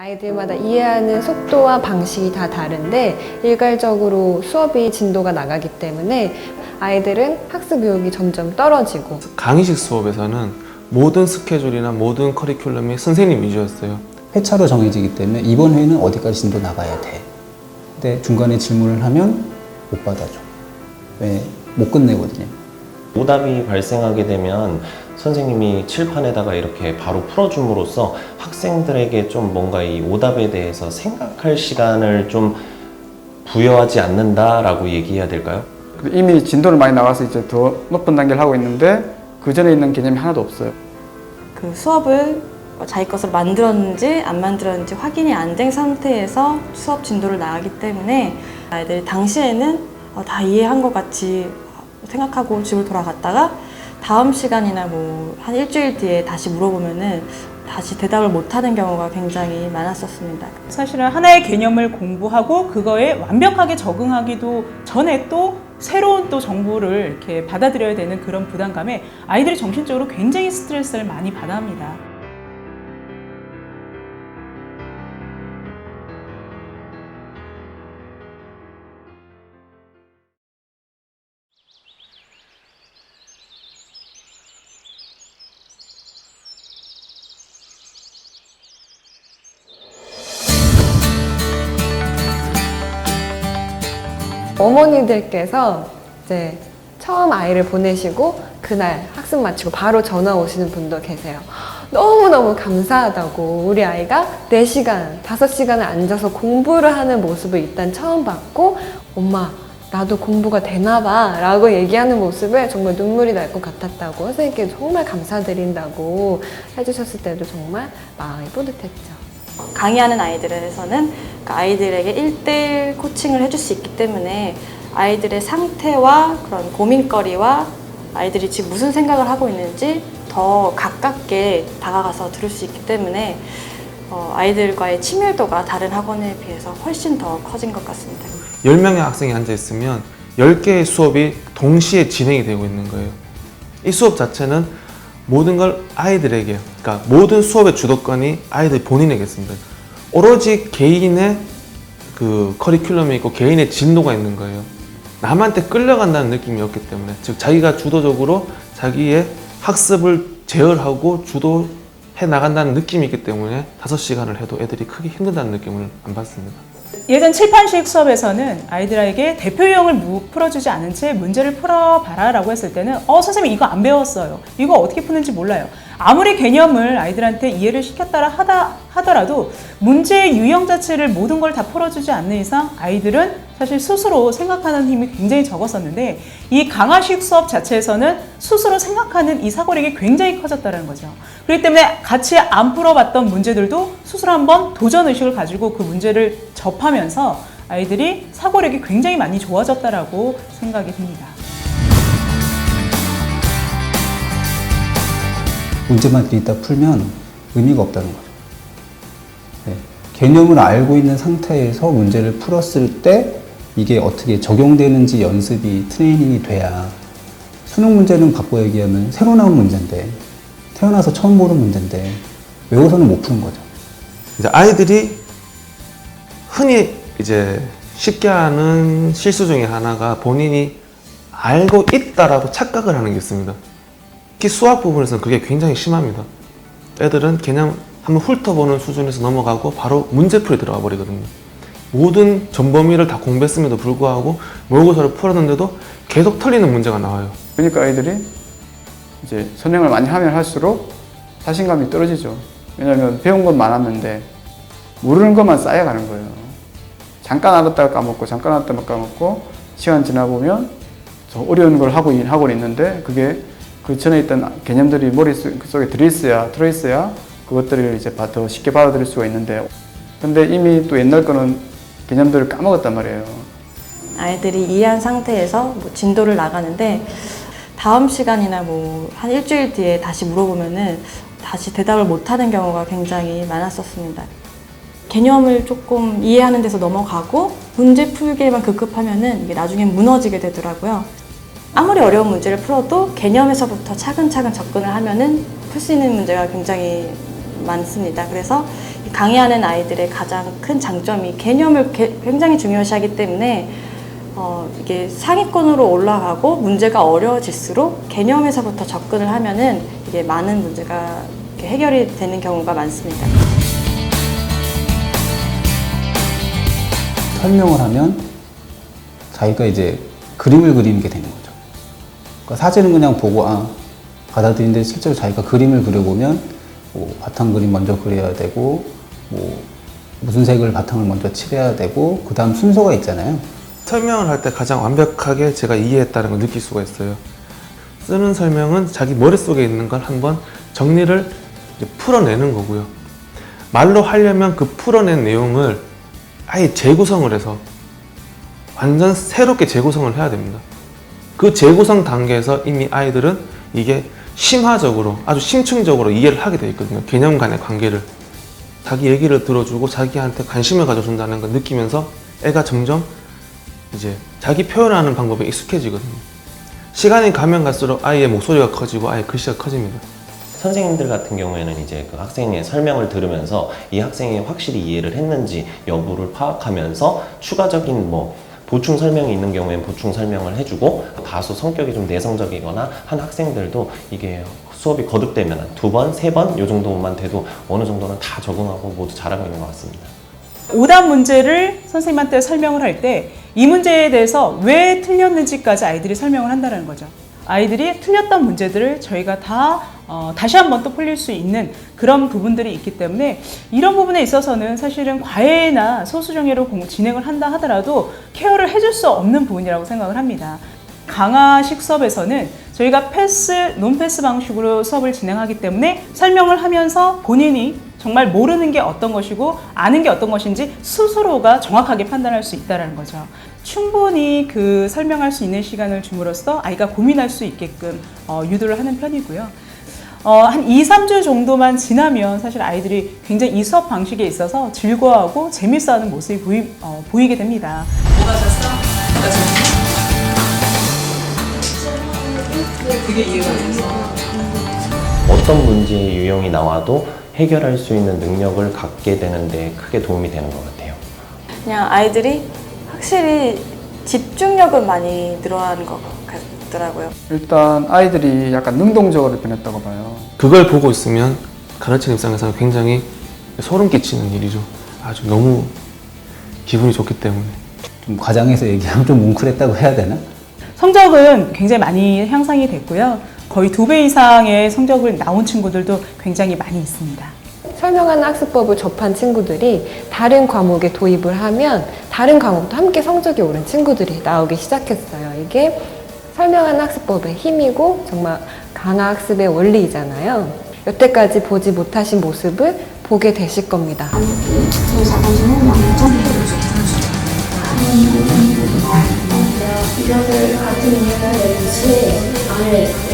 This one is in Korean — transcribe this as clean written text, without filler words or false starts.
아이들마다 이해하는 속도와 방식이 다 다른데 일괄적으로 수업이 진도가 나가기 때문에 아이들은 학습 의욕이 점점 떨어지고, 강의식 수업에서는 모든 스케줄이나 모든 커리큘럼이 선생님 위주였어요. 회차로 정해지기 때문에 이번 회는 어디까지 진도 나가야 돼. 근데 중간에 질문을 하면 못 받아줘. 왜? 못 끝내거든요. 오답이 발생하게 되면 선생님이 칠판에다가 이렇게 바로 풀어줌으로써 학생들에게 좀 뭔가 이 오답에 대해서 생각할 시간을 좀 부여하지 않는다라고 얘기해야 될까요? 이미 진도를 많이 나가서 이제 더 높은 단계를 하고 있는데 그 전에 있는 개념이 하나도 없어요. 그 수업을 자기 것을 만들었는지 안 만들었는지 확인이 안 된 상태에서 수업 진도를 나가기 때문에 아이들이 당시에는 다 이해한 것 같이 생각하고 집을 돌아갔다가 다음 시간이나 뭐 한 일주일 뒤에 다시 물어보면은 다시 대답을 못하는 경우가 굉장히 많았었습니다. 사실은 하나의 개념을 공부하고 그거에 완벽하게 적응하기도 전에 또 새로운 또 정보를 이렇게 받아들여야 되는 그런 부담감에 아이들이 정신적으로 굉장히 스트레스를 많이 받아 합니다. 어머니들께서 이제 처음 아이를 보내시고 그날 학습 마치고 바로 전화 오시는 분도 계세요. 너무너무 감사하다고, 우리 아이가 4시간, 5시간을 앉아서 공부를 하는 모습을 일단 처음 봤고, 엄마 나도 공부가 되나 봐 라고 얘기하는 모습에 정말 눈물이 날 것 같았다고, 선생님께 정말 감사드린다고 해주셨을 때도 정말 마음이 뿌듯했죠. 강의하는 아이들에서는 그 아이들에게 1:1 코칭을 해줄 수 있기 때문에 아이들의 상태와 그런 고민거리와 아이들이 지금 무슨 생각을 하고 있는지 더 가깝게 다가가서 들을 수 있기 때문에 아이들과의 친밀도가 다른 학원에 비해서 훨씬 더 커진 것 같습니다. 10명의 학생이 앉아있으면 10개의 수업이 동시에 진행이 되고 있는 거예요. 이 수업 자체는 모든 걸 아이들에게, 그러니까 모든 수업의 주도권이 아이들 본인에게 있습니다. 오로지 개인의 그 커리큘럼이 있고 개인의 진도가 있는 거예요. 남한테 끌려간다는 느낌이 없기 때문에, 즉 자기가 주도적으로 자기의 학습을 제어하고 주도해 나간다는 느낌이 있기 때문에 5시간을 해도 애들이 크게 힘들다는 느낌을 안 받습니다. 예전 칠판식 수업에서는 아이들에게 대표 유형을 풀어주지 않은 채 문제를 풀어봐라 라고 했을 때는 선생님 이거 안 배웠어요. 이거 어떻게 푸는지 몰라요. 아무리 개념을 아이들한테 이해를 시켰다라 하더라도 문제의 유형 자체를 모든 걸 다 풀어주지 않는 이상 아이들은 사실 스스로 생각하는 힘이 굉장히 적었었는데, 이 강화식 수업 자체에서는 스스로 생각하는 이 사고력이 굉장히 커졌다는 거죠. 그렇기 때문에 같이 안 풀어봤던 문제들도 스스로 한번 도전의식을 가지고 그 문제를 접하면서 아이들이 사고력이 굉장히 많이 좋아졌다라고 생각이 듭니다. 문제만 들이다 풀면 의미가 없다는 거죠. 네. 개념을 알고 있는 상태에서 문제를 풀었을 때 이게 어떻게 적용되는지 연습이 트레이닝이 돼야, 수능 문제는 바꿔 얘기하면 새로 나온 문제인데, 태어나서 처음 보는 문제인데 외워서는 못 푸는 거죠. 이제 아이들이 흔히 이제 쉽게 하는 실수 중에 하나가 본인이 알고 있다라고 착각을 하는 게 있습니다. 특히 수학 부분에서는 그게 굉장히 심합니다. 애들은 그냥 한번 훑어보는 수준에서 넘어가고 바로 문제풀이 들어가 버리거든요. 모든 전범위를 다 공부했음에도 불구하고 모의고사를 풀었는데도 계속 틀리는 문제가 나와요. 그러니까 아이들이 이제 선행을 많이 하면 할수록 자신감이 떨어지죠. 왜냐하면 배운 건 많았는데 모르는 것만 쌓여가는 거예요. 잠깐 알았다가 까먹고 잠깐 알았다가 까먹고 시간 지나 보면 더 어려운 걸 하고 있는데 그게 그 전에 있던 개념들이 머릿속에 들어있어야 그것들을 이제 더 쉽게 받아들일 수가 있는데, 근데 이미 또 옛날 거는 개념들을 까먹었단 말이에요. 아이들이 이해한 상태에서 뭐 진도를 나가는데 다음 시간이나 뭐 한 일주일 뒤에 다시 물어보면은 다시 대답을 못하는 경우가 굉장히 많았었습니다. 개념을 조금 이해하는 데서 넘어가고 문제 풀기에만 급급하면은 이게 나중에 무너지게 되더라고요. 아무리 어려운 문제를 풀어도 개념에서부터 차근차근 접근을 하면은 풀 수 있는 문제가 굉장히 많습니다. 그래서 강의하는 아이들의 가장 큰 장점이 개념을 굉장히 중요시하기 때문에 이게 상위권으로 올라가고 문제가 어려워질수록 개념에서부터 접근을 하면은 이게 많은 문제가 이렇게 해결이 되는 경우가 많습니다. 설명을 하면 자기가 이제 그림을 그리는 게 되는 거죠. 그러니까 사진은 그냥 보고 받아들이는데 실제로 자기가 그림을 그려보면 뭐 바탕 그림 먼저 그려야 되고 뭐 무슨 색을 바탕을 먼저 칠해야 되고 그 다음 순서가 있잖아요. 설명을 할 때 가장 완벽하게 제가 이해했다는 걸 느낄 수가 있어요. 쓰는 설명은 자기 머릿속에 있는 걸 한번 정리를 이제 풀어내는 거고요. 말로 하려면 그 풀어낸 내용을 아예 재구성을 해서 완전 새롭게 재구성을 해야 됩니다. 그 재구성 단계에서 이미 아이들은 이게 심화적으로 아주 심층적으로 이해를 하게 되어 있거든요. 개념 간의 관계를. 자기 얘기를 들어주고 자기한테 관심을 가져준다는 걸 느끼면서 애가 점점 이제 자기 표현하는 방법에 익숙해지거든요. 시간이 가면 갈수록 아이의 목소리가 커지고 아이의 글씨가 커집니다. 선생님들 같은 경우에는 이제 그 학생의 설명을 들으면서 이 학생이 확실히 이해를 했는지 여부를 파악하면서 추가적인 뭐 보충 설명이 있는 경우엔 보충 설명을 해주고, 다소 성격이 좀 내성적이거나 한 학생들도 이게 수업이 거듭되면 한 2번, 3번 이 정도만 돼도 어느 정도는 다 적응하고 모두 잘하고 있는 것 같습니다. 오답 문제를 선생님한테 설명을 할 때 이 문제에 대해서 왜 틀렸는지까지 아이들이 설명을 한다는 거죠. 아이들이 틀렸던 문제들을 저희가 다 다시 한번 또 풀릴 수 있는 그런 부분들이 있기 때문에 이런 부분에 있어서는 사실은 과외나 소수정예로 진행을 한다 하더라도 케어를 해줄 수 없는 부분이라고 생각을 합니다. 강화식 수업에서는 저희가 논패스 방식으로 수업을 진행하기 때문에 설명을 하면서 본인이 정말 모르는 게 어떤 것이고 아는 게 어떤 것인지 스스로가 정확하게 판단할 수 있다는 거죠. 충분히 그 설명할 수 있는 시간을 줌으로써 아이가 고민할 수 있게끔 유도를 하는 편이고요. 한 2, 3주 정도만 지나면 사실 아이들이 굉장히 이 수업 방식에 있어서 즐거워하고 재밌어하는 모습이 보이게 됩니다. 뭐가 졌어? 그게 이해가 돼서 어떤 문제의 유형이 나와도 해결할 수 있는 능력을 갖게 되는데 크게 도움이 되는 것 같아요. 그냥 아이들이 확실히 집중력은 많이 늘어나는 것 같더라고요. 일단 아이들이 약간 능동적으로 변했다고 봐요. 그걸 보고 있으면 가르치는 입장에서는 굉장히 소름 끼치는 일이죠. 아주 너무 기분이 좋기 때문에. 좀 과장해서 얘기하면 좀 뭉클했다고 해야 되나? 성적은 굉장히 많이 향상이 됐고요. 거의 2배 이상의 성적을 나온 친구들도 굉장히 많이 있습니다. 설명하는 학습법을 접한 친구들이 다른 과목에 도입을 하면 다른 과목도 함께 성적이 오른 친구들이 나오기 시작했어요. 이게 설명하는 학습법의 힘이고 정말 강화학습의 원리이잖아요. 여태까지 보지 못하신 모습을 보게 되실 겁니다. 이것을 같은 이유를 내듯이 안을